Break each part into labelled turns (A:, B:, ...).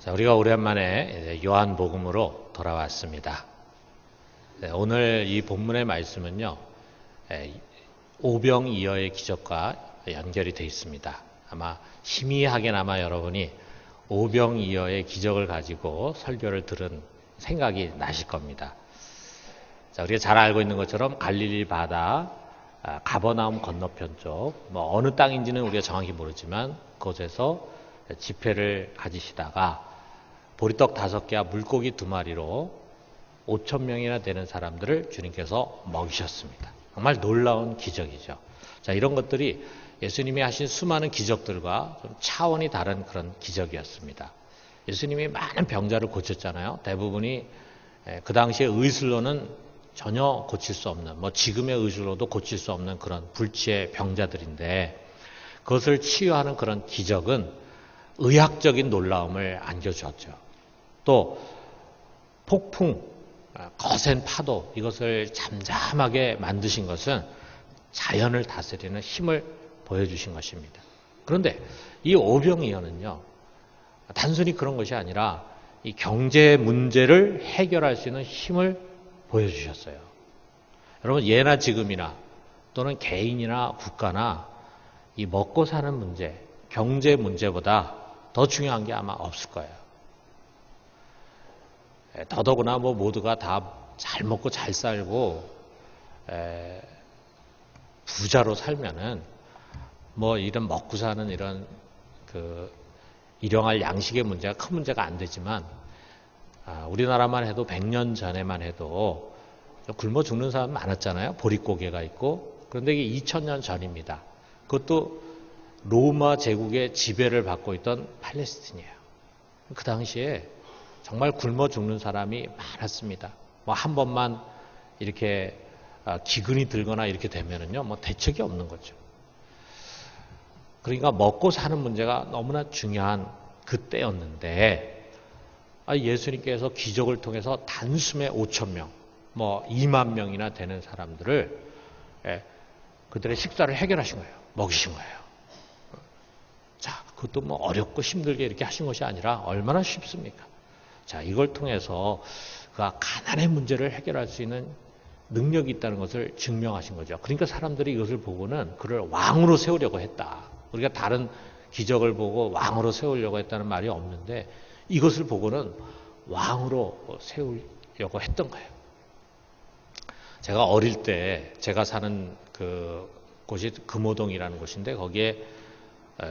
A: 자, 우리가 오랜만에 요한복음으로 돌아왔습니다. 네, 오늘 이 본문의 말씀은요, 오병이어의 기적과 연결이 되어 있습니다. 아마 희미하게나마 여러분이 오병이어의 기적을 가지고 설교를 들은 생각이 나실 겁니다. 자, 우리가 잘 알고 있는 것처럼 갈릴리 바다 가버나움 건너편 쪽, 어느 땅인지는 우리가 정확히 모르지만 그곳에서 집회를 가지시다가 보리떡 5개와 물고기 2마리로 5,000명이나 되는 사람들을 주님께서 먹이셨습니다. 정말 놀라운 기적이죠. 자, 이런 것들이 예수님이 하신 수많은 기적들과 좀 차원이 다른 그런 기적이었습니다. 예수님이 많은 병자를 고쳤잖아요. 대부분이 그 당시에 의술로는 전혀 고칠 수 없는, 지금의 의술로도 고칠 수 없는 그런 불치의 병자들인데, 그것을 치유하는 그런 기적은 의학적인 놀라움을 안겨주었죠. 또 폭풍, 거센 파도, 이것을 잠잠하게 만드신 것은 자연을 다스리는 힘을 보여주신 것입니다. 그런데 이 오병이어는요, 단순히 그런 것이 아니라 이 경제 문제를 해결할 수 있는 힘을 보여주셨어요. 여러분, 예나 지금이나 또는 개인이나 국가나 이 먹고 사는 문제, 경제 문제보다 더 중요한 게 아마 없을 거예요. 더더구나 모두가 다 잘 먹고 잘 살고 부자로 살면은 이런 먹고 사는 이런 일용할 양식의 문제가 큰 문제가 안 되지만, 우리나라만 해도 100년 전에만 해도 굶어 죽는 사람 많았잖아요. 보릿고개가 있고. 그런데 이게 2000년 전입니다. 그것도 로마 제국의 지배를 받고 있던 팔레스틴이에요. 그 당시에 정말 굶어 죽는 사람이 많았습니다. 한 번만 이렇게 기근이 들거나 이렇게 되면은요, 대책이 없는 거죠. 그러니까 먹고 사는 문제가 너무나 중요한 그때였는데, 예수님께서 기적을 통해서 단숨에 5,000명, 2만 명이나 되는 사람들을 그들의 식사를 해결하신 거예요. 먹이신 거예요. 자, 그것도 어렵고 힘들게 이렇게 하신 것이 아니라 얼마나 쉽습니까? 자, 이걸 통해서 그가 가난의 문제를 해결할 수 있는 능력이 있다는 것을 증명하신 거죠. 그러니까 사람들이 이것을 보고는 그를 왕으로 세우려고 했다. 우리가 다른 기적을 보고 왕으로 세우려고 했다는 말이 없는데, 이것을 보고는 왕으로 세우려고 했던 거예요. 제가 어릴 때 제가 사는 그 곳이 금호동이라는 곳인데, 거기에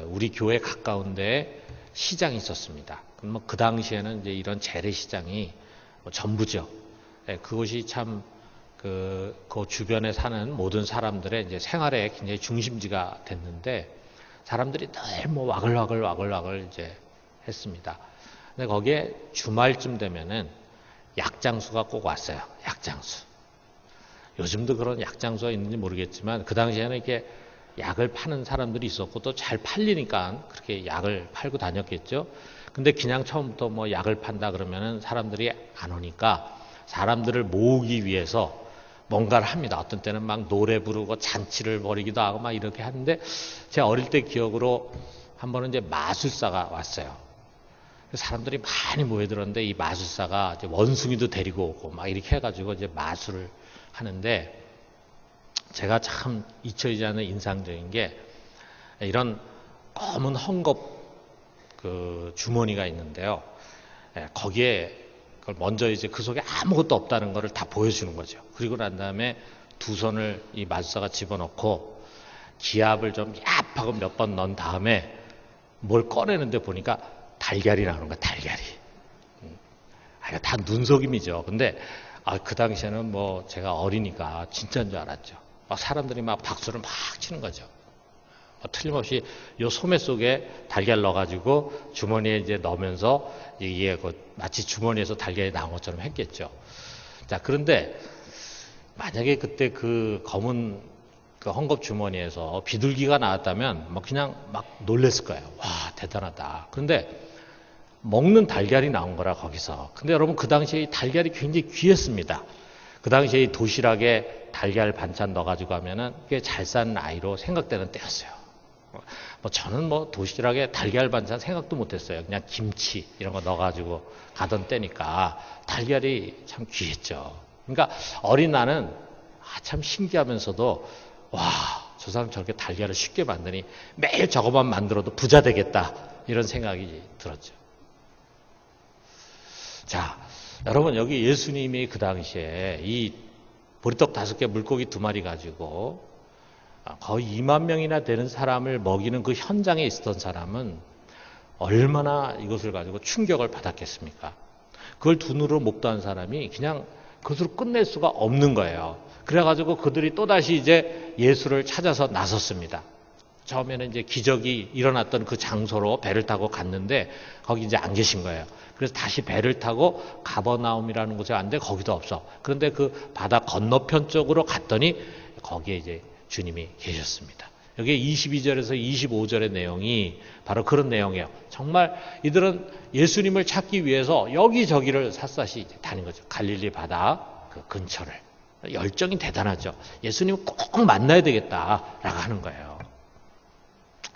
A: 우리 교회 가까운 데에 시장이 있었습니다. 그 당시에는 이제 이런 재래시장이 전부죠. 그것이 참 그 주변에 사는 모든 사람들의 이제 생활의 굉장히 중심지가 됐는데, 사람들이 늘 와글와글 이제 했습니다. 근데 거기에 주말쯤 되면은 약장수가 꼭 왔어요. 약장수. 요즘도 그런 약장수가 있는지 모르겠지만, 그 당시에는 이렇게 약을 파는 사람들이 있었고 또 잘 팔리니까 그렇게 약을 팔고 다녔겠죠. 근데 그냥 처음부터 약을 판다 그러면은 사람들이 안 오니까 사람들을 모으기 위해서 뭔가를 합니다. 어떤 때는 노래 부르고 잔치를 벌이기도 하고 이렇게 하는데, 제 어릴 때 기억으로 한 번은 이제 마술사가 왔어요. 사람들이 많이 모여들었는데, 이 마술사가 이제 원숭이도 데리고 오고 이렇게 해가지고 이제 마술을 하는데, 제가 참 잊혀지지 않는 인상적인 게, 이런 검은 헝겊 주머니가 있는데요. 거기에 그걸 먼저 이제 그 속에 아무것도 없다는 것을 다 보여주는 거죠. 그리고 난 다음에 두 손을 이 마술사가 집어넣고 기압을 좀 얍하고 몇 번 넣은 다음에 뭘 꺼내는데 보니까 달걀이 나오는 거야, 달걀이. 다 눈속임이죠. 근데 그 당시에는 제가 어리니까 진짜인 줄 알았죠. 사람들이 박수를 치는 거죠. 틀림없이 요 소매 속에 달걀 넣어가지고 주머니에 이제 넣으면서 이게 마치 주머니에서 달걀이 나온 것처럼 했겠죠. 자, 그런데 만약에 그때 그 검은 헝겊 주머니에서 비둘기가 나왔다면 그냥 놀랬을 거예요. 와, 대단하다. 그런데 먹는 달걀이 나온 거라, 거기서. 근데 여러분, 그 당시에 이 달걀이 굉장히 귀했습니다. 그 당시에 이 도시락에 달걀 반찬 넣어가지고 하면은 꽤 잘 산 아이로 생각되는 때였어요. 뭐 저는 뭐 도시락에 달걀 반찬 생각도 못했어요. 그냥 김치 이런 거 넣어가지고 가던 때니까 달걀이 참 귀했죠. 그러니까 어린 나는 참 신기하면서도 와, 저 사람 저렇게 달걀을 쉽게 만드니 매일 저것만 만들어도 부자 되겠다 이런 생각이 들었죠. 자, 여러분 여기 예수님이 그 당시에 이 보리떡 5개 물고기 2마리 가지고 거의 2만 명이나 되는 사람을 먹이는 그 현장에 있었던 사람은 얼마나 이것을 가지고 충격을 받았겠습니까? 그걸 두 눈으로 목도한 사람이 그냥 그것으로 끝낼 수가 없는 거예요. 그래가지고 그들이 또다시 이제 예수를 찾아서 나섰습니다. 처음에는 이제 기적이 일어났던 그 장소로 배를 타고 갔는데 거기 이제 안 계신 거예요. 그래서 다시 배를 타고 가버나움이라는 곳에 왔는데 거기도 없어. 그런데 그 바다 건너편 쪽으로 갔더니 거기에 이제 주님이 계셨습니다. 여기 22절에서 25절의 내용이 바로 그런 내용이에요. 정말 이들은 예수님을 찾기 위해서 여기저기를 샅샅이 다닌 거죠. 갈릴리 바다 그 근처를. 열정이 대단하죠. 예수님을 꼭 만나야 되겠다라고 하는 거예요.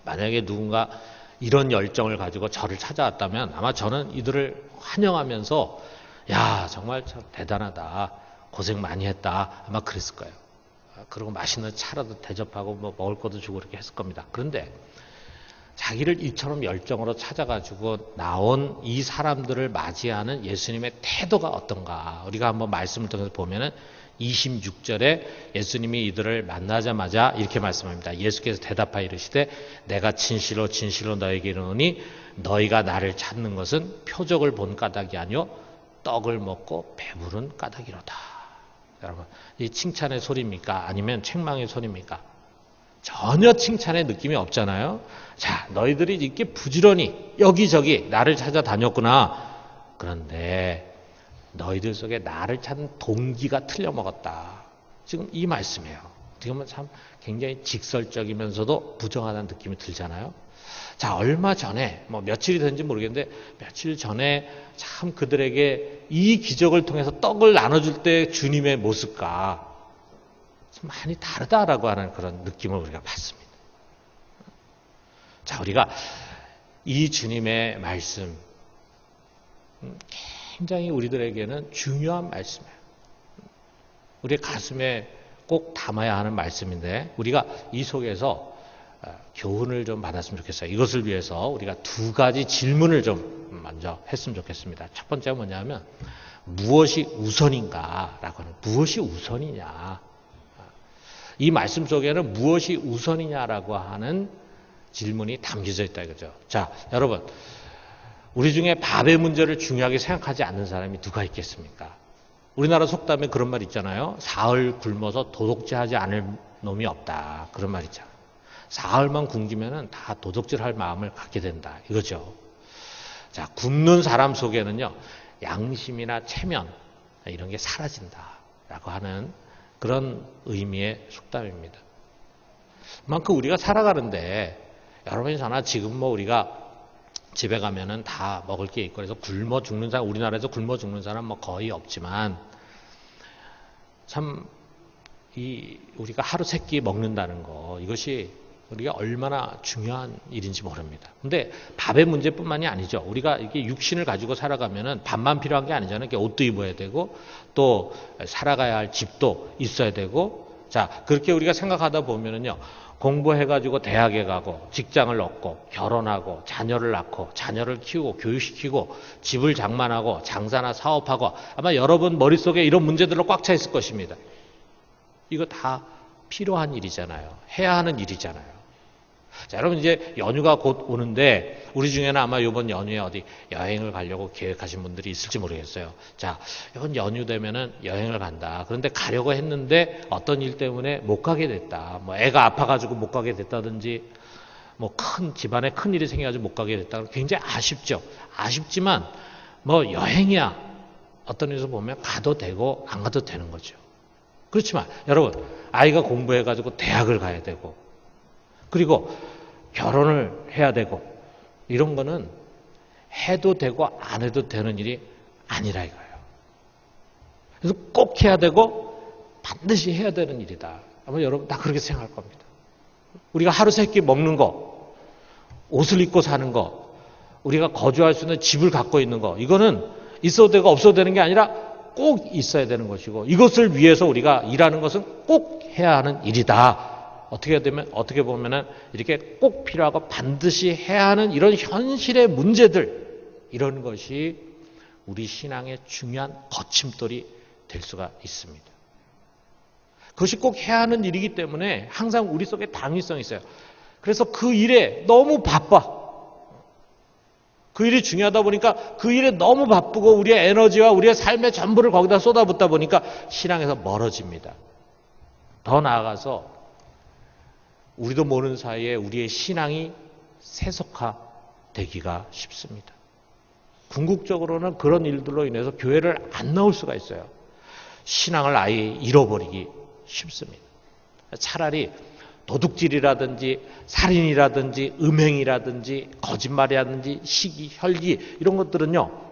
A: 만약에 누군가 이런 열정을 가지고 저를 찾아왔다면 아마 저는 이들을 환영하면서 야, 정말 참 대단하다. 고생 많이 했다. 아마 그랬을 거예요. 그리고 맛있는 차라도 대접하고 뭐 먹을 것도 주고 그렇게 했을 겁니다. 그런데 자기를 이처럼 열정으로 찾아가지고 나온 이 사람들을 맞이하는 예수님의 태도가 어떤가. 우리가 한번 말씀을 통해서 보면은 26절에 예수님이 이들을 만나자마자 이렇게 말씀합니다. 예수께서 대답하여 이르시되 내가 진실로 진실로 너에게 이르노니 너희가 나를 찾는 것은 표적을 본 까닭이 아니요 떡을 먹고 배부른 까닭이로다. 여러분, 이 칭찬의 소리입니까? 아니면 책망의 소리입니까? 전혀 칭찬의 느낌이 없잖아요. 자, 너희들이 이렇게 부지런히 여기저기 나를 찾아다녔구나. 그런데 너희들 속에 나를 찾는 동기가 틀려먹었다. 지금 이 말씀이에요. 지금은 참 굉장히 직설적이면서도 부정하다는 느낌이 들잖아요. 자, 얼마 전에 뭐 며칠이 된지 모르겠는데 며칠 전에 참 그들에게 이 기적을 통해서 떡을 나눠줄 때 주님의 모습과 좀 많이 다르다라고 하는 그런 느낌을 우리가 받습니다. 자, 우리가 이 주님의 말씀 굉장히 우리들에게는 중요한 말씀이에요. 우리의 가슴에 꼭 담아야 하는 말씀인데 우리가 이 속에서 교훈을 좀 받았으면 좋겠어요. 이것을 위해서 우리가 2가지 질문을 좀 먼저 했으면 좋겠습니다. 첫 번째가 뭐냐면 무엇이 우선인가라고 하는 무엇이 우선이냐. 이 말씀 속에는 무엇이 우선이냐라고 하는 질문이 담겨져 있다 이거죠. 자, 여러분 우리 중에 밥의 문제를 중요하게 생각하지 않는 사람이 누가 있겠습니까? 우리나라 속담에 그런 말 있잖아요. 사흘 굶어서 도둑질하지 않을 놈이 없다. 그런 말 있잖아요. 사흘만 굶기면은 다 도둑질할 마음을 갖게 된다. 이거죠. 자, 굶는 사람 속에는요, 양심이나 체면 이런 게 사라진다라고 하는 그런 의미의 속담입니다. 그만큼 우리가 살아가는데 여러분이 저나 지금 뭐 우리가 집에 가면은 다 먹을 게 있고 그래서 굶어 죽는 사람, 우리나라에서 굶어 죽는 사람 뭐 거의 없지만 참 우리가 하루 3끼 먹는다는 거 이것이 우리가 얼마나 중요한 일인지 모릅니다. 근데 밥의 문제뿐만이 아니죠. 우리가 이게 육신을 가지고 살아가면은 밥만 필요한 게 아니잖아요. 옷도 입어야 되고 또 살아가야 할 집도 있어야 되고 자, 그렇게 우리가 생각하다 보면은요. 공부해가지고 대학에 가고 직장을 얻고 결혼하고 자녀를 낳고 자녀를 키우고 교육시키고 집을 장만하고 장사나 사업하고 아마 여러분 머릿속에 이런 문제들로 꽉 차 있을 것입니다. 이거 다 필요한 일이잖아요. 해야 하는 일이잖아요. 자, 여러분 이제 연휴가 곧 오는데 우리 중에는 아마 이번 연휴에 어디 여행을 가려고 계획하신 분들이 있을지 모르겠어요. 자, 이번 연휴 되면은 여행을 간다. 그런데 가려고 했는데 어떤 일 때문에 못 가게 됐다. 뭐 애가 아파가지고 못 가게 됐다든지 뭐 큰 집안에 큰 일이 생겨가지고 못 가게 됐다. 굉장히 아쉽죠. 아쉽지만 뭐 여행이야. 어떤 일에서 보면 가도 되고 안 가도 되는 거죠. 그렇지만 여러분 아이가 공부해가지고 대학을 가야 되고 그리고 결혼을 해야 되고 이런 거는 해도 되고 안 해도 되는 일이 아니라 이거예요. 그래서 꼭 해야 되고 반드시 해야 되는 일이다. 아마 여러분 다 그렇게 생각할 겁니다. 우리가 하루 3끼 먹는 거 옷을 입고 사는 거, 우리가 거주할 수 있는 집을 갖고 있는 거, 이거는 있어도 되고 없어도 되는 게 아니라 꼭 있어야 되는 것이고, 이것을 위해서 우리가 일하는 것은 꼭 해야 하는 일이다. 어떻게 보면은 이렇게 꼭 필요하고 반드시 해야 하는 이런 현실의 문제들, 이런 것이 우리 신앙의 중요한 거침돌이 될 수가 있습니다. 그것이 꼭 해야 하는 일이기 때문에 항상 우리 속에 당위성이 있어요. 그래서 그 일에 너무 바빠. 그 일이 중요하다 보니까 그 일에 너무 바쁘고 우리의 에너지와 우리의 삶의 전부를 거기다 쏟아붓다 보니까 신앙에서 멀어집니다. 더 나아가서 우리도 모르는 사이에 우리의 신앙이 세속화되기가 쉽습니다. 궁극적으로는 그런 일들로 인해서 교회를 안 나올 수가 있어요. 신앙을 아예 잃어버리기 쉽습니다. 차라리 도둑질이라든지 살인이라든지 음행이라든지 거짓말이라든지 시기, 혈기 이런 것들은요,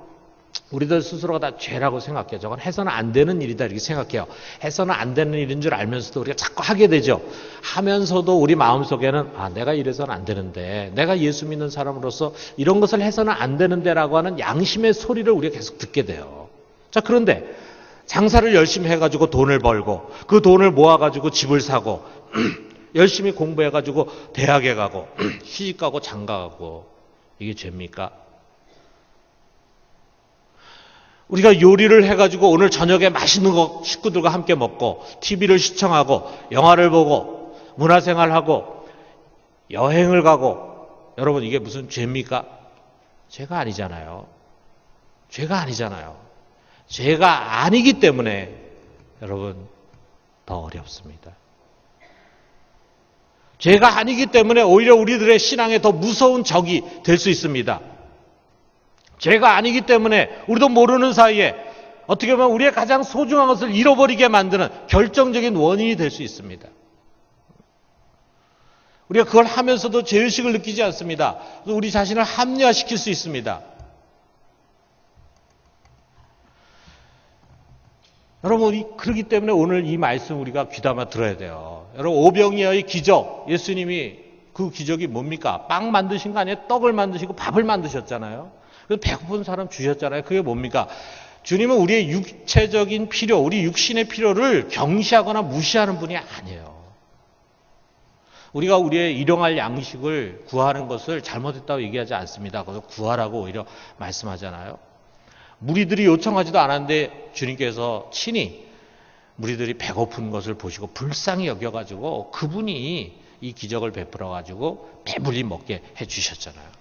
A: 우리들 스스로가 다 죄라고 생각해요. 저건 해서는 안 되는 일이다 이렇게 생각해요. 해서는 안 되는 일인 줄 알면서도 우리가 자꾸 하게 되죠. 하면서도 우리 마음속에는 내가 이래서는 안 되는데, 내가 예수 믿는 사람으로서 이런 것을 해서는 안 되는데 라고 하는 양심의 소리를 우리가 계속 듣게 돼요. 자, 그런데 장사를 열심히 해가지고 돈을 벌고 그 돈을 모아가지고 집을 사고 열심히 공부해가지고 대학에 가고 시집가고 장가가고, 이게 죄입니까? 우리가 요리를 해가지고 오늘 저녁에 맛있는 거 식구들과 함께 먹고 TV를 시청하고 영화를 보고 문화생활하고 여행을 가고, 여러분 이게 무슨 죄입니까? 죄가 아니잖아요. 죄가 아니잖아요. 죄가 아니기 때문에 여러분 더 어렵습니다. 죄가 아니기 때문에 오히려 우리들의 신앙에 더 무서운 적이 될 수 있습니다. 죄가 아니기 때문에 우리도 모르는 사이에 어떻게 보면 우리의 가장 소중한 것을 잃어버리게 만드는 결정적인 원인이 될 수 있습니다. 우리가 그걸 하면서도 죄의식을 느끼지 않습니다. 우리 자신을 합리화시킬 수 있습니다. 여러분, 그렇기 때문에 오늘 이 말씀 우리가 귀담아 들어야 돼요. 여러분, 오병이어의 기적, 예수님이 그 기적이 뭡니까? 빵 만드신 거 아니에요? 떡을 만드시고 밥을 만드셨잖아요. 배고픈 사람 주셨잖아요. 그게 뭡니까? 주님은 우리의 육체적인 필요, 우리 육신의 필요를 경시하거나 무시하는 분이 아니에요. 우리가 우리의 일용할 양식을 구하는 것을 잘못했다고 얘기하지 않습니다. 그래서 구하라고 오히려 말씀하잖아요. 무리들이 요청하지도 않았는데 주님께서 친히 무리들이 배고픈 것을 보시고 불쌍히 여겨가지고 그분이 이 기적을 베풀어가지고 배불리 먹게 해주셨잖아요.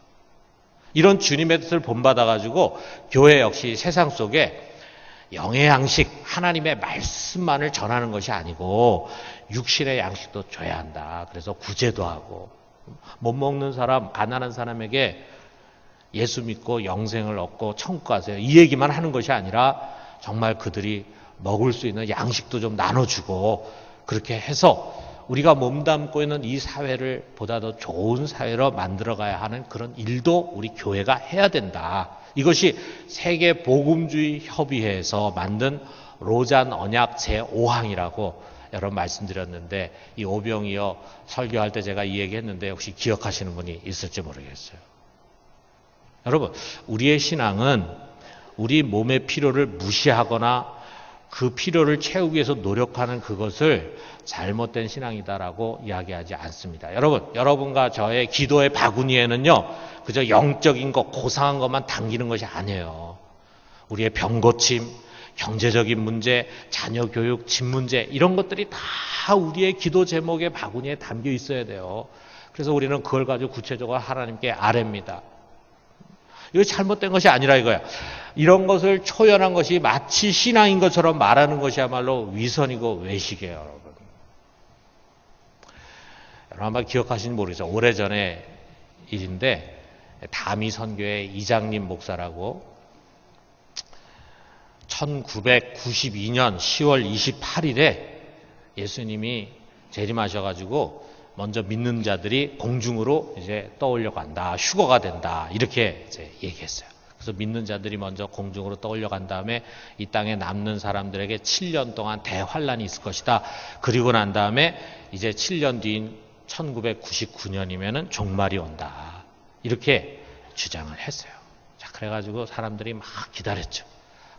A: 이런 주님의 뜻을 본받아가지고 교회 역시 세상 속에 영의 양식, 하나님의 말씀만을 전하는 것이 아니고 육신의 양식도 줘야 한다. 그래서 구제도 하고, 못 먹는 사람, 가난한 사람에게 예수 믿고 영생을 얻고 천국 가세요, 이 얘기만 하는 것이 아니라 정말 그들이 먹을 수 있는 양식도 좀 나눠주고, 그렇게 해서 우리가 몸담고 있는 이 사회를 보다 더 좋은 사회로 만들어가야 하는 그런 일도 우리 교회가 해야 된다. 이것이 세계 복음주의 협의회에서 만든 로잔 언약 제5항이라고 여러 번 말씀드렸는데, 이 오병이어 설교할 때 제가 이 얘기했는데 혹시 기억하시는 분이 있을지 모르겠어요. 여러분, 우리의 신앙은 우리 몸의 필요를 무시하거나 그 필요를 채우기 위해서 노력하는 그것을 잘못된 신앙이다라고 이야기하지 않습니다. 여러분과 저의 기도의 바구니에는요, 그저 영적인 것, 고상한 것만 담기는 것이 아니에요. 우리의 병 고침, 경제적인 문제, 자녀 교육, 집 문제, 이런 것들이 다 우리의 기도 제목의 바구니에 담겨 있어야 돼요. 그래서 우리는 그걸 가지고 구체적으로 하나님께 아뢰입니다. 이거 잘못된 것이 아니라 이거야. 이런 것을 초연한 것이 마치 신앙인 것처럼 말하는 것이야말로 위선이고 외식이에요, 여러분. 여러분 아마 기억하시는지 모르겠어요. 오래전의 일인데 다미 선교회 이장님 목사라고 1992년 10월 28일에 예수님이 재림하셔가지고 먼저 믿는 자들이 공중으로 이제 떠올려 간다, 휴거가 된다, 이렇게 이제 얘기했어요. 그래서 믿는 자들이 먼저 공중으로 떠올려 간 다음에 이 땅에 남는 사람들에게 7년 동안 대환란이 있을 것이다. 그리고 난 다음에 이제 7년 뒤인 1999년이면은 종말이 온다. 이렇게 주장을 했어요. 자, 그래가지고 사람들이 막 기다렸죠.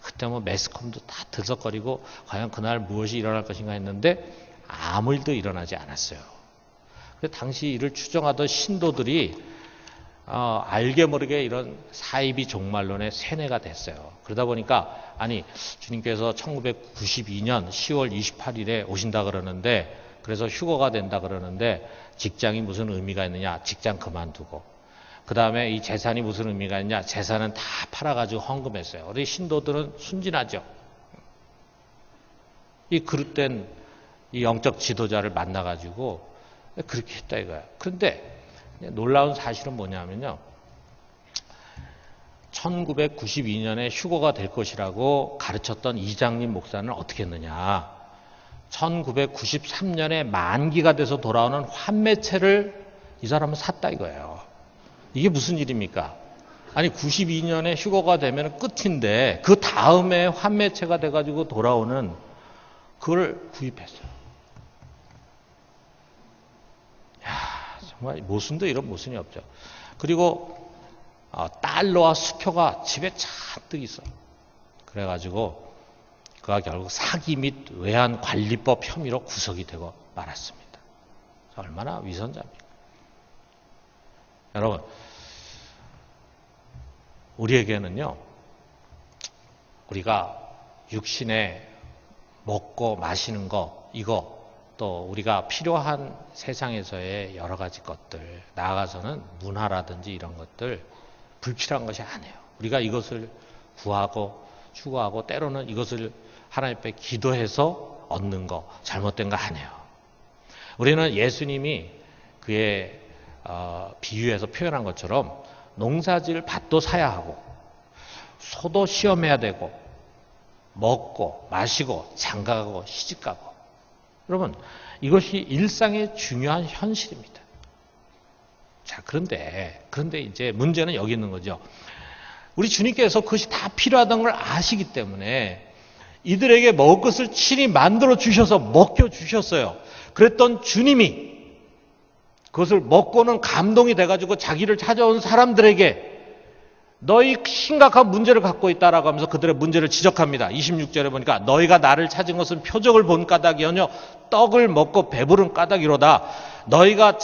A: 그때 뭐 매스컴도 다 들썩거리고 과연 그날 무엇이 일어날 것인가 했는데 아무 일도 일어나지 않았어요. 당시 이를 추정하던 신도들이 알게 모르게 이런 사이비 종말론의 세뇌가 됐어요. 그러다 보니까 아니 주님께서 1992년 10월 28일에 오신다 그러는데 그래서 휴거가 된다 그러는데 직장이 무슨 의미가 있느냐? 직장 그만두고 그 다음에 이 재산이 무슨 의미가 있냐? 재산은 다 팔아가지고 헌금했어요. 우리 신도들은 순진하죠. 이 그릇된 이 영적 지도자를 만나가지고 그렇게 했다 이거야. 그런데 놀라운 사실은 뭐냐면요. 1992년에 휴거가 될 것이라고 가르쳤던 이장님 목사는 어떻게 했느냐. 1993년에 만기가 돼서 돌아오는 환매체를 이 사람은 샀다 이거예요. 이게 무슨 일입니까? 아니 92년에 휴거가 되면 끝인데 그 다음에 환매체가 돼가지고 돌아오는 그걸 구입했어요. 정말 모순도 이런 모순이 없죠. 그리고 달러와 수표가 집에 잔뜩 있어요. 그래가지고 그가 결국 사기 및 외환관리법 혐의로 구속이 되고 말았습니다. 얼마나 위선자입니까? 여러분, 우리에게는요, 우리가 육신에 먹고 마시는 거, 이거 또 우리가 필요한 세상에서의 여러 가지 것들, 나아가서는 문화라든지 이런 것들 불필요한 것이 아니에요. 우리가 이것을 구하고 추구하고 때로는 이것을 하나님 앞에 기도해서 얻는 거 잘못된 거 아니에요. 우리는 예수님이 그의 비유에서 표현한 것처럼 농사질 밭도 사야 하고 소도 시험해야 되고 먹고 마시고 장가가고 시집가고 여러분 이것이 일상의 중요한 현실입니다. 자 그런데 이제 문제는 여기 있는 거죠. 우리 주님께서 그것이 다 필요하다는 걸 아시기 때문에 이들에게 먹을 것을 친히 만들어 주셔서 먹여 주셨어요. 그랬던 주님이 그것을 먹고는 감동이 돼가지고 자기를 찾아온 사람들에게 너희 심각한 문제를 갖고 있다라고 하면서 그들의 문제를 지적합니다. 26절에 보니까 너희가 나를 찾은 것은 표적을 본 까닭이 아니요 떡을 먹고 배부른 까닭이로다. 너희가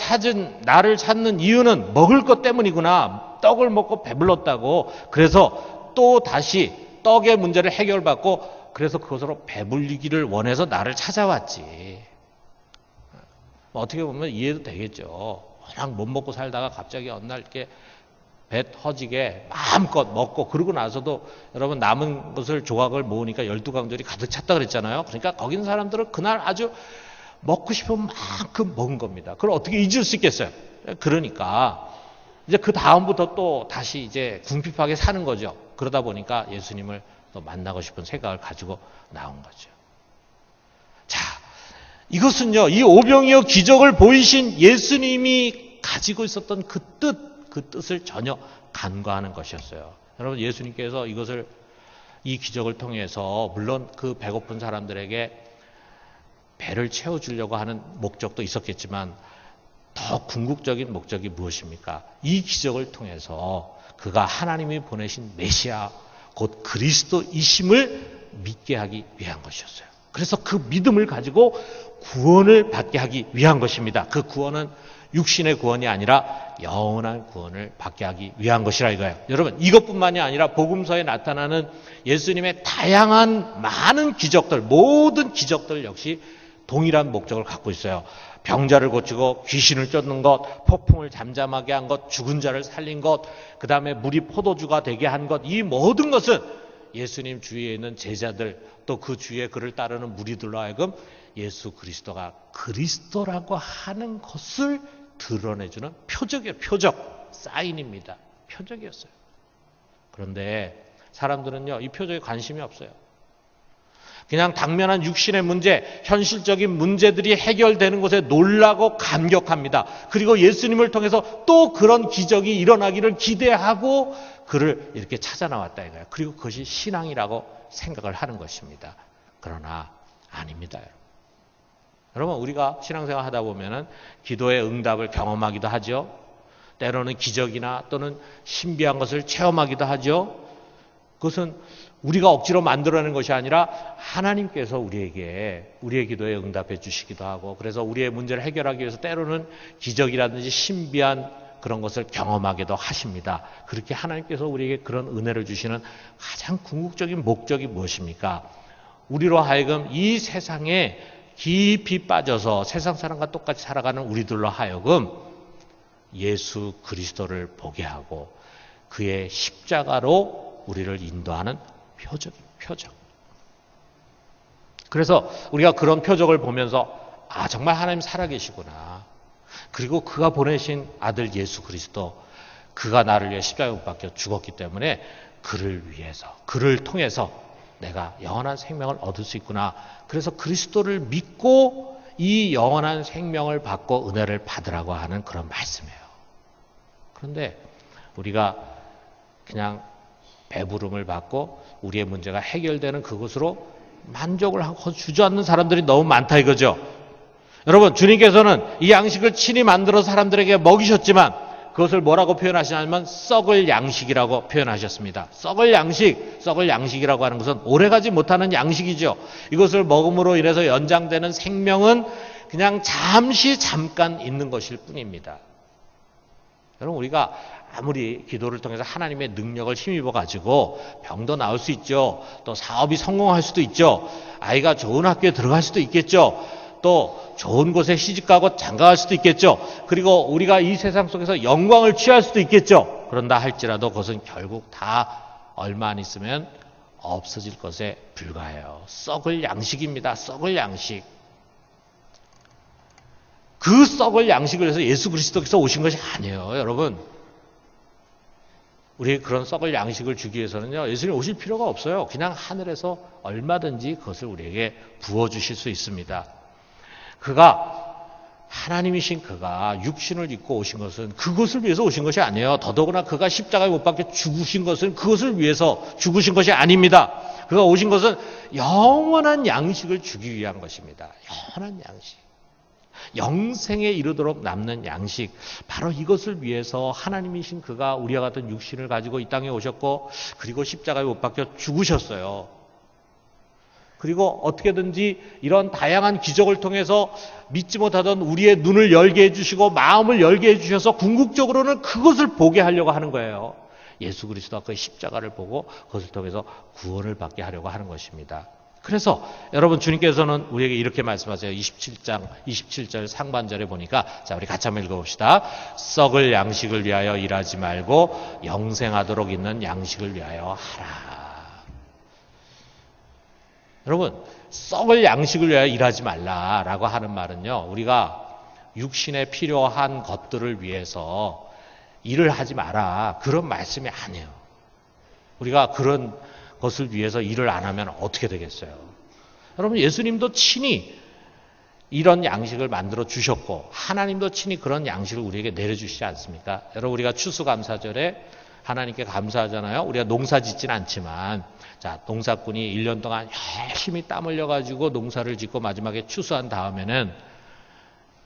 A: 나를 찾는 이유는 먹을 것 때문이구나. 떡을 먹고 배불렀다고. 그래서 또 다시 떡의 문제를 해결받고 그래서 그것으로 배불리기를 원해서 나를 찾아왔지. 어떻게 보면 이해도 되겠죠. 워낙 못 먹고 살다가 갑자기 어느 날 이렇게 배 허지게 마음껏 먹고 그러고 나서도 여러분 남은 것을 조각을 모으니까 12강절이 가득 찼다 그랬잖아요. 그러니까 거기 있는 사람들은 그날 아주 먹고 싶은 만큼 먹은 겁니다. 그걸 어떻게 잊을 수 있겠어요? 그러니까 이제 그 다음부터 또 다시 이제 궁핍하게 사는 거죠. 그러다 보니까 예수님을 또 만나고 싶은 생각을 가지고 나온 거죠. 자, 이것은요, 이 오병이어 기적을 보이신 예수님이 가지고 있었던 그 뜻을 전혀 간과하는 것이었어요. 여러분, 예수님께서 이 기적을 통해서 물론 그 배고픈 사람들에게 배를 채워주려고 하는 목적도 있었겠지만 더 궁극적인 목적이 무엇입니까? 이 기적을 통해서 그가 하나님이 보내신 메시아 곧 그리스도이심을 믿게 하기 위한 것이었어요. 그래서 그 믿음을 가지고 구원을 받게 하기 위한 것입니다. 그 구원은 육신의 구원이 아니라 영원한 구원을 받게 하기 위한 것이라 이거예요. 여러분 이것뿐만이 아니라 복음서에 나타나는 예수님의 다양한 많은 기적들 모든 기적들 역시 동일한 목적을 갖고 있어요. 병자를 고치고 귀신을 쫓는 것, 폭풍을 잠잠하게 한 것, 죽은 자를 살린 것, 그 다음에 물이 포도주가 되게 한 것, 이 모든 것은 예수님 주위에 있는 제자들 또 그 주위에 그를 따르는 무리들로 하여금 예수 그리스도가 그리스도라고 하는 것을 드러내주는 표적이에요. 표적, 사인입니다. 표적이었어요. 그런데 사람들은요 이 표적에 관심이 없어요. 그냥 당면한 육신의 문제, 현실적인 문제들이 해결되는 것에 놀라고 감격합니다. 그리고 예수님을 통해서 또 그런 기적이 일어나기를 기대하고 그를 이렇게 찾아 나왔다 이거예요. 그리고 그것이 신앙이라고 생각을 하는 것입니다. 그러나 아닙니다. 여러분 우리가 신앙생활 하다 보면은 기도의 응답을 경험하기도 하죠. 때로는 기적이나 또는 신비한 것을 체험하기도 하죠. 그것은 우리가 억지로 만들어내는 것이 아니라 하나님께서 우리의 기도에 응답해 주시기도 하고, 그래서 우리의 문제를 해결하기 위해서 때로는 기적이라든지 신비한 그런 것을 경험하기도 하십니다. 그렇게 하나님께서 우리에게 그런 은혜를 주시는 가장 궁극적인 목적이 무엇입니까? 우리로 하여금 이 세상에 깊이 빠져서 세상 사람과 똑같이 살아가는 우리들로 하여금 예수 그리스도를 보게 하고 그의 십자가로 우리를 인도하는 표적. 그래서 우리가 그런 표적을 보면서 정말 하나님 살아계시구나. 그리고 그가 보내신 아들 예수 그리스도, 그가 나를 위해 십자가에 못 박혀 죽었기 때문에 그를 위해서, 그를 통해서 내가 영원한 생명을 얻을 수 있구나. 그래서 그리스도를 믿고 이 영원한 생명을 받고 은혜를 받으라고 하는 그런 말씀이에요. 그런데 우리가 그냥 배부름을 받고 우리의 문제가 해결되는 그것으로 만족을 하고 주저앉는 사람들이 너무 많다 이거죠. 여러분, 주님께서는 이 양식을 친히 만들어 사람들에게 먹이셨지만 그것을 뭐라고 표현하시냐면 썩을 양식이라고 표현하셨습니다. 썩을 양식이라고 하는 것은 오래가지 못하는 양식이죠. 이것을 먹음으로 인해서 연장되는 생명은 그냥 잠깐 있는 것일 뿐입니다. 여러분, 우리가 아무리 기도를 통해서 하나님의 능력을 힘입어 가지고 병도 나을 수 있죠. 또 사업이 성공할 수도 있죠. 아이가 좋은 학교에 들어갈 수도 있겠죠. 또 좋은 곳에 시집가고 장가갈 수도 있겠죠. 그리고 우리가 이 세상 속에서 영광을 취할 수도 있겠죠. 그런다 할지라도 그것은 결국 다 얼마 안 있으면 없어질 것에 불과해요. 썩을 양식입니다. 썩을 양식. 그 썩을 양식을 위해서 예수 그리스도께서 오신 것이 아니에요. 여러분, 우리 그런 썩을 양식을 주기 위해서는요, 예수님 오실 필요가 없어요. 그냥 하늘에서 얼마든지 그것을 우리에게 부어주실 수 있습니다. 그가, 하나님이신 그가 육신을 입고 오신 것은 그것을 위해서 오신 것이 아니에요. 더더구나 그가 십자가에 못 박혀 죽으신 것은 그것을 위해서 죽으신 것이 아닙니다. 그가 오신 것은 영원한 양식을 주기 위한 것입니다. 영원한 양식. 영생에 이르도록 남는 양식, 바로 이것을 위해서 하나님이신 그가 우리와 같은 육신을 가지고 이 땅에 오셨고, 그리고 십자가에 못 박혀 죽으셨어요. 그리고 어떻게든지 이런 다양한 기적을 통해서 믿지 못하던 우리의 눈을 열게 해주시고 마음을 열게 해주셔서 궁극적으로는 그것을 보게 하려고 하는 거예요. 예수 그리스도와 그 십자가를 보고 그것을 통해서 구원을 받게 하려고 하는 것입니다. 그래서 여러분, 주님께서는 우리에게 이렇게 말씀하세요. 27절 상반절에 보니까, 자, 우리 같이 한번 읽어봅시다. 썩을 양식을 위하여 일하지 말고 영생하도록 있는 양식을 위하여 하라. 여러분, 썩을 양식을 위하여 일하지 말라라고 하는 말은요, 우리가 육신에 필요한 것들을 위해서 일을 하지 마라, 그런 말씀이 아니에요. 우리가 그런 것을 위해서 일을 안 하면 어떻게 되겠어요? 여러분, 예수님도 친히 이런 양식을 만들어 주셨고 하나님도 친히 그런 양식을 우리에게 내려주시지 않습니까? 여러분, 우리가 추수감사절에 하나님께 감사하잖아요. 우리가 농사 짓진 않지만, 자, 농사꾼이 1년 동안 열심히 땀 흘려가지고 농사를 짓고 마지막에 추수한 다음에는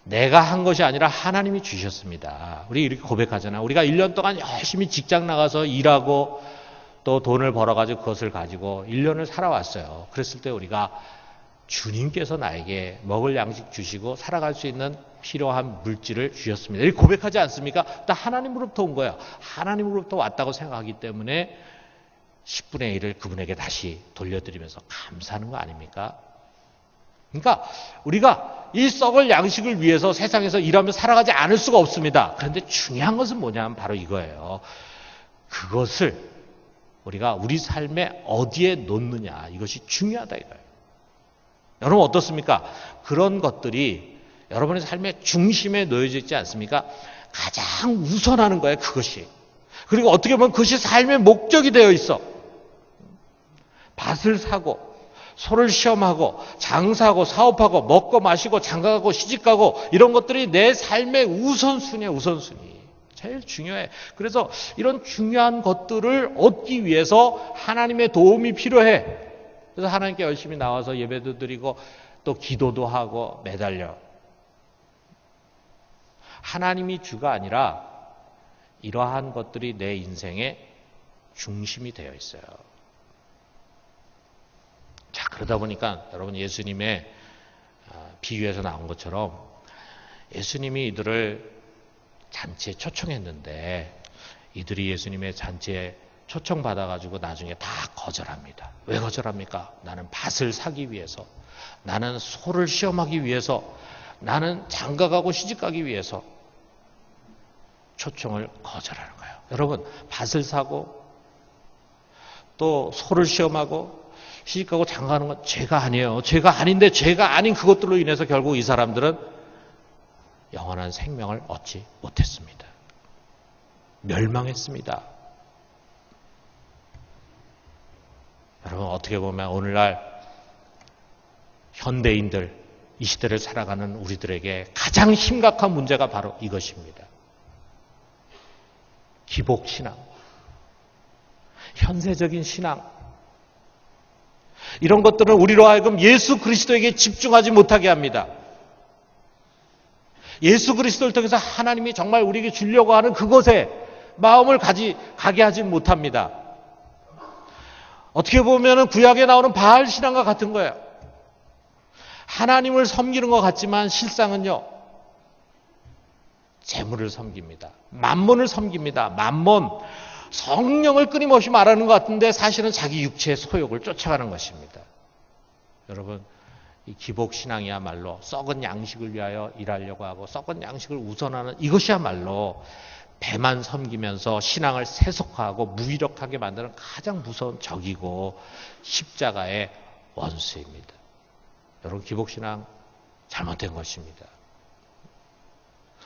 A: 내가 한 것이 아니라 하나님이 주셨습니다. 우리 이렇게 고백하잖아요. 우리가 1년 동안 열심히 직장 나가서 일하고 또 돈을 벌어가지고 그것을 가지고 1년을 살아왔어요. 그랬을 때 우리가 주님께서 나에게 먹을 양식 주시고 살아갈 수 있는 필요한 물질을 주셨습니다. 이렇게 고백하지 않습니까? 다 하나님으로부터 온 거예요. 하나님으로부터 왔다고 생각하기 때문에 10분의 1을 그분에게 다시 돌려드리면서 감사하는 거 아닙니까? 그러니까 우리가 이 썩을 양식을 위해서 세상에서 일하며 살아가지 않을 수가 없습니다. 그런데 중요한 것은 뭐냐면 바로 이거예요. 그것을 우리가 우리 삶에 어디에 놓느냐, 이것이 중요하다 이거예요. 여러분 어떻습니까? 그런 것들이 여러분의 삶의 중심에 놓여져 있지 않습니까? 가장 우선하는 거예요, 그것이. 그리고 어떻게 보면 그것이 삶의 목적이 되어 있어. 밭을 사고 소를 시험하고 장사하고 사업하고 먹고 마시고 장가가고 시집가고 이런 것들이 내 삶의 우선순위야, 우선순위. 제일 중요해. 그래서 이런 중요한 것들을 얻기 위해서 하나님의 도움이 필요해. 그래서 하나님께 열심히 나와서 예배도 드리고 또 기도도 하고 매달려. 하나님이 주가 아니라 이러한 것들이 내 인생의 중심이 되어 있어요. 자, 그러다 보니까 여러분 예수님의 비유에서 나온 것처럼 예수님이 이들을 잔치에 초청했는데 이들이 예수님의 잔치에 초청받아가지고 나중에 다 거절합니다. 왜 거절합니까? 나는 밭을 사기 위해서, 나는 소를 시험하기 위해서, 나는 장가가고 시집가기 위해서 초청을 거절하는 거예요. 여러분, 밭을 사고 또 소를 시험하고 시집가고 장가가는 건 죄가 아니에요. 죄가 아닌데 죄가 아닌 그것들로 인해서 결국 이 사람들은 영원한 생명을 얻지 못했습니다. 멸망했습니다. 여러분, 어떻게 보면 오늘날 현대인들, 이 시대를 살아가는 우리들에게 가장 심각한 문제가 바로 이것입니다. 기복신앙, 현세적인 신앙, 이런 것들은 우리로 하여금 예수 그리스도에게 집중하지 못하게 합니다. 예수 그리스도를 통해서 하나님이 정말 우리에게 주려고 하는 그것에 마음을 가게 하지 못합니다. 어떻게 보면 구약에 나오는 바알 신앙과 같은 거예요. 하나님을 섬기는 것 같지만 실상은요, 재물을 섬깁니다. 만몬을 섬깁니다. 만몬, 성령을 끊임없이 말하는 것 같은데 사실은 자기 육체의 소욕을 쫓아가는 것입니다. 여러분, 이 기복신앙이야말로 썩은 양식을 위하여 일하려고 하고 썩은 양식을 우선하는 이것이야말로 배만 섬기면서 신앙을 세속화하고 무기력하게 만드는 가장 무서운 적이고 십자가의 원수입니다. 여러분, 기복신앙 잘못된 것입니다.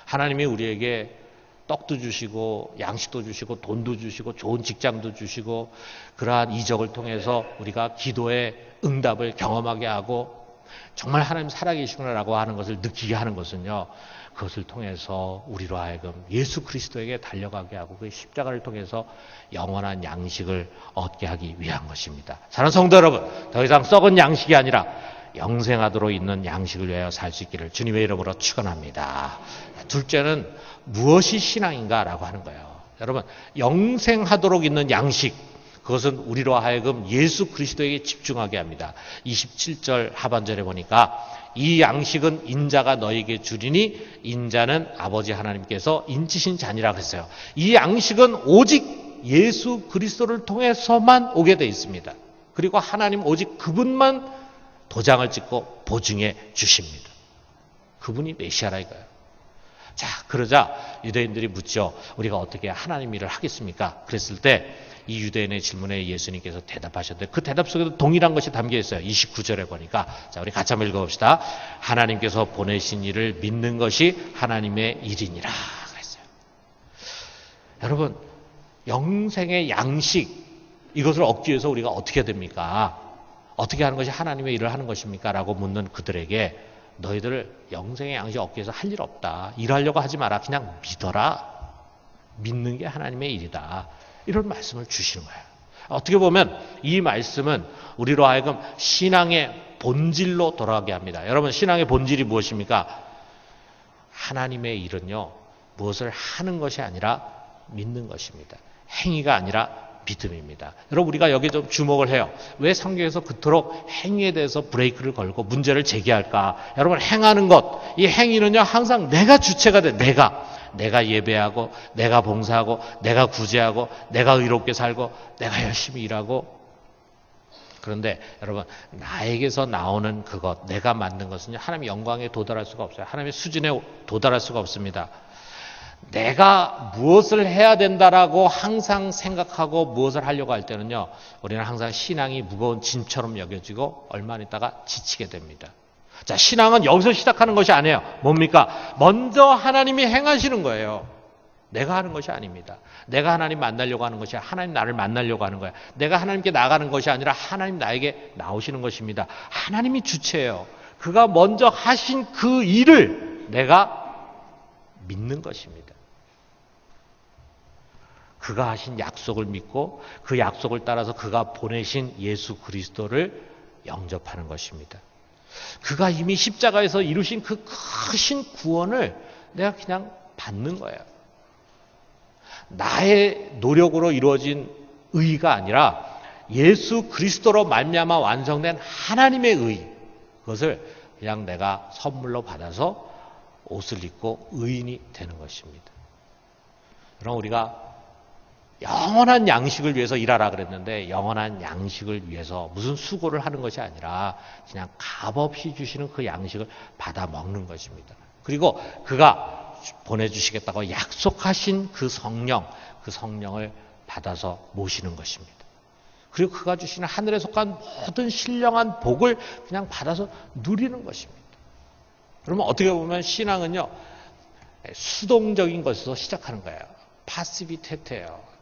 A: 하나님이 우리에게 떡도 주시고 양식도 주시고 돈도 주시고 좋은 직장도 주시고 그러한 이적을 통해서 우리가 기도의 응답을 경험하게 하고 정말 하나님 살아계시구나라고 하는 것을 느끼게 하는 것은요, 그것을 통해서 우리로 하여금 예수 그리스도에게 달려가게 하고 그 십자가를 통해서 영원한 양식을 얻게 하기 위한 것입니다. 사랑하는 성도 여러분, 더 이상 썩은 양식이 아니라 영생하도록 있는 양식을 위하여 살 수 있기를 주님의 이름으로 축원합니다. 둘째는 무엇이 신앙인가라고 하는 거예요. 여러분, 영생하도록 있는 양식, 그것은 우리로 하여금 예수 그리스도에게 집중하게 합니다. 27절 하반절에 보니까 이 양식은 인자가 너에게 주리니 인자는 아버지 하나님께서 인치신 자니라 그랬어요. 이 양식은 오직 예수 그리스도를 통해서만 오게 돼 있습니다. 그리고 하나님 오직 그분만 도장을 찍고 보증해 주십니다. 그분이 메시아라 이거예요. 자, 그러자 유대인들이 묻죠. 우리가 어떻게 하나님 일을 하겠습니까? 그랬을 때 이 유대인의 질문에 예수님께서 대답하셨는데 그 대답 속에도 동일한 것이 담겨 있어요. 29절에 보니까. 자, 우리 같이 한번 읽어봅시다. 하나님께서 보내신 일을 믿는 것이 하나님의 일이니라 그랬어요. 여러분, 영생의 양식, 이것을 얻기 위해서 우리가 어떻게 해야 됩니까? 어떻게 하는 것이 하나님의 일을 하는 것입니까? 라고 묻는 그들에게 너희들 영생의 양식 얻기 위해서 할 일 없다. 일하려고 하지 마라. 그냥 믿어라. 믿는 게 하나님의 일이다. 이런 말씀을 주시는 거예요. 어떻게 보면 이 말씀은 우리로 하여금 신앙의 본질로 돌아가게 합니다. 여러분, 신앙의 본질이 무엇입니까? 하나님의 일은요, 무엇을 하는 것이 아니라 믿는 것입니다. 행위가 아니라 믿음입니다. 여러분, 우리가 여기 좀 주목을 해요. 왜 성경에서 그토록 행위에 대해서 브레이크를 걸고 문제를 제기할까? 여러분, 행하는 것, 이 행위는요, 항상 내가 주체가 돼. 내가 예배하고, 내가 봉사하고, 내가 구제하고, 내가 의롭게 살고, 내가 열심히 일하고. 그런데 여러분, 나에게서 나오는 그것, 내가 만든 것은 하나님의 영광에 도달할 수가 없어요. 하나님의 수준에 도달할 수가 없습니다. 내가 무엇을 해야 된다라고 항상 생각하고 무엇을 하려고 할 때는요, 우리는 항상 신앙이 무거운 짐처럼 여겨지고 얼마 있다가 지치게 됩니다. 자, 신앙은 여기서 시작하는 것이 아니에요. 뭡니까? 먼저 하나님이 행하시는 거예요. 내가 하는 것이 아닙니다. 내가 하나님 만나려고 하는 것이 아니라 하나님 나를 만나려고 하는 거예요. 내가 하나님께 나가는 것이 아니라 하나님 나에게 나오시는 것입니다. 하나님이 주체예요. 그가 먼저 하신 그 일을 내가 믿는 것입니다. 그가 하신 약속을 믿고 그 약속을 따라서 그가 보내신 예수 그리스도를 영접하는 것입니다. 그가 이미 십자가에서 이루신 그 크신 구원을 내가 그냥 받는 거예요. 나의 노력으로 이루어진 의가 아니라 예수 그리스도로 말미암아 완성된 하나님의 의, 그것을 그냥 내가 선물로 받아서 옷을 입고 의인이 되는 것입니다. 그럼 우리가 영원한 양식을 위해서 일하라 그랬는데 영원한 양식을 위해서 무슨 수고를 하는 것이 아니라 그냥 값없이 주시는 그 양식을 받아 먹는 것입니다. 그리고 그가 보내주시겠다고 약속하신 그 성령을 받아서 모시는 것입니다. 그리고 그가 주시는 하늘에 속한 모든 신령한 복을 그냥 받아서 누리는 것입니다. 그러면 어떻게 보면 신앙은요, 수동적인 것에서 시작하는 거예요. 파시비테트예요.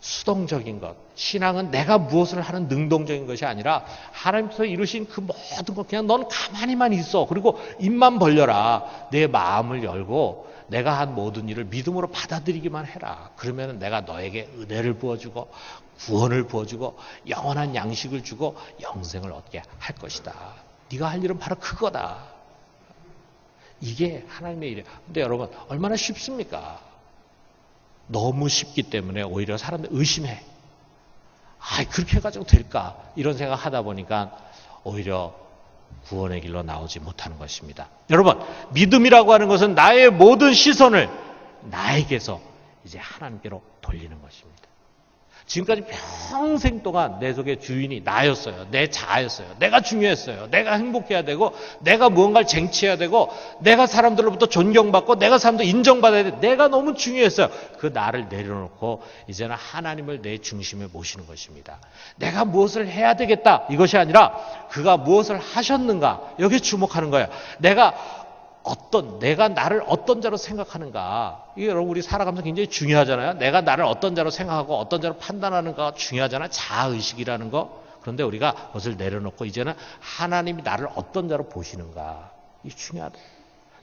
A: 수동적인 것. 신앙은 내가 무엇을 하는 능동적인 것이 아니라 하나님께서 이루신 그 모든 것, 그냥 넌 가만히만 있어. 그리고 입만 벌려라. 내 마음을 열고 내가 한 모든 일을 믿음으로 받아들이기만 해라. 그러면 내가 너에게 은혜를 부어주고 구원을 부어주고 영원한 양식을 주고 영생을 얻게 할 것이다. 네가 할 일은 바로 그거다. 이게 하나님의 일이에요. 근데 여러분, 얼마나 쉽습니까? 너무 쉽기 때문에 오히려 사람들 의심해. 그렇게 해가지고 될까? 이런 생각 하다 보니까 오히려 구원의 길로 나오지 못하는 것입니다. 여러분, 믿음이라고 하는 것은 나의 모든 시선을 나에게서 이제 하나님께로 돌리는 것입니다. 지금까지 평생 동안 내 속의 주인이 나였어요. 내 자아였어요. 내가 중요했어요. 내가 행복해야 되고 내가 무언가를 쟁취해야 되고 내가 사람들로부터 존경받고 내가 사람들 인정받아야 돼. 내가 너무 중요했어요. 그 나를 내려놓고 이제는 하나님을 내 중심에 모시는 것입니다. 내가 무엇을 해야 되겠다. 이것이 아니라 그가 무엇을 하셨는가. 여기에 주목하는 거예요. 내가 나를 어떤 자로 생각하는가. 이게 여러분, 우리 살아가면서 굉장히 중요하잖아요. 내가 나를 어떤 자로 생각하고 어떤 자로 판단하는가가 중요하잖아요. 자아의식이라는 거. 그런데 우리가 그것을 내려놓고 이제는 하나님이 나를 어떤 자로 보시는가. 이게 중요하다.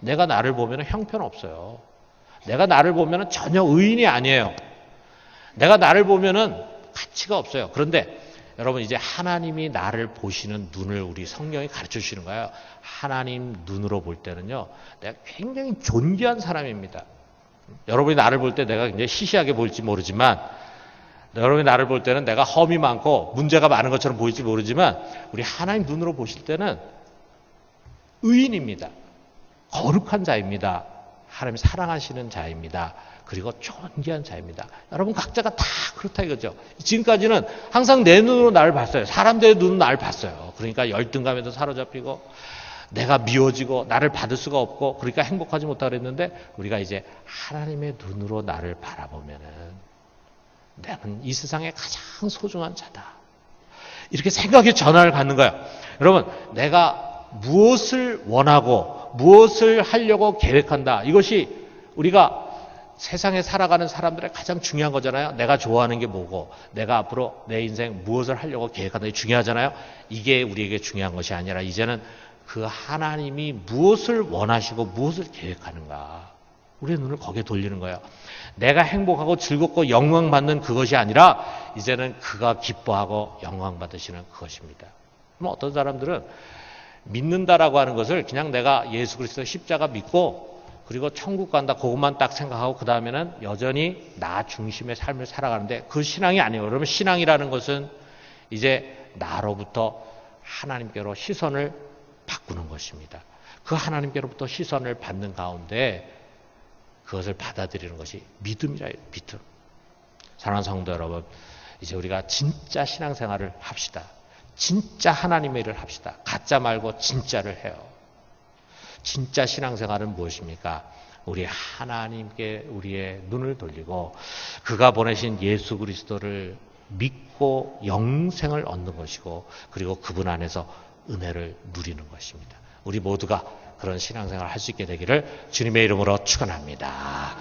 A: 내가 나를 보면 형편없어요. 내가 나를 보면 전혀 의인이 아니에요. 내가 나를 보면 가치가 없어요. 그런데 여러분, 이제 하나님이 나를 보시는 눈을 우리 성령이 가르쳐 주시는 거예요. 하나님 눈으로 볼 때는요, 내가 굉장히 존귀한 사람입니다. 여러분이 나를 볼 때 내가 굉장히 시시하게 보일지 모르지만, 여러분이 나를 볼 때는 내가 험이 많고 문제가 많은 것처럼 보일지 모르지만, 우리 하나님 눈으로 보실 때는 의인입니다. 거룩한 자입니다. 하나님 사랑하시는 자입니다. 그리고 존귀한 자입니다. 여러분 각자가 다 그렇다 이거죠. 지금까지는 항상 내 눈으로 나를 봤어요. 사람들의 눈으로 나를 봤어요. 그러니까 열등감에도 사로잡히고 내가 미워지고 나를 받을 수가 없고 그러니까 행복하지 못하고 그랬는데, 우리가 이제 하나님의 눈으로 나를 바라보면은 나는 이 세상에 가장 소중한 자다. 이렇게 생각의 전환을 갖는 거예요. 여러분, 내가 무엇을 원하고 무엇을 하려고 계획한다. 이것이 우리가 세상에 살아가는 사람들의 가장 중요한 거잖아요. 내가 좋아하는 게 뭐고 내가 앞으로 내 인생 무엇을 하려고 계획한다. 이게 중요하잖아요. 이게 우리에게 중요한 것이 아니라 이제는 그 하나님이 무엇을 원하시고 무엇을 계획하는가. 우리의 눈을 거기에 돌리는 거예요. 내가 행복하고 즐겁고 영광받는 그것이 아니라 이제는 그가 기뻐하고 영광받으시는 그것입니다. 그럼 어떤 사람들은 믿는다라고 하는 것을 그냥 내가 예수 그리스도 십자가 믿고 그리고 천국 간다 그것만 딱 생각하고 그 다음에는 여전히 나 중심의 삶을 살아가는데, 그 신앙이 아니에요. 그러면 신앙이라는 것은 이제 나로부터 하나님께로 시선을 바꾸는 것입니다. 그 하나님께로부터 시선을 받는 가운데 그것을 받아들이는 것이 믿음이라 해요. 믿음. 사랑하는 성도 여러분, 이제 우리가 진짜 신앙생활을 합시다. 진짜 하나님의 일을 합시다. 가짜 말고 진짜를 해요. 진짜 신앙생활은 무엇입니까? 우리 하나님께 우리의 눈을 돌리고 그가 보내신 예수 그리스도를 믿고 영생을 얻는 것이고, 그리고 그분 안에서 은혜를 누리는 것입니다. 우리 모두가 그런 신앙생활을 할 수 있게 되기를 주님의 이름으로 축원합니다.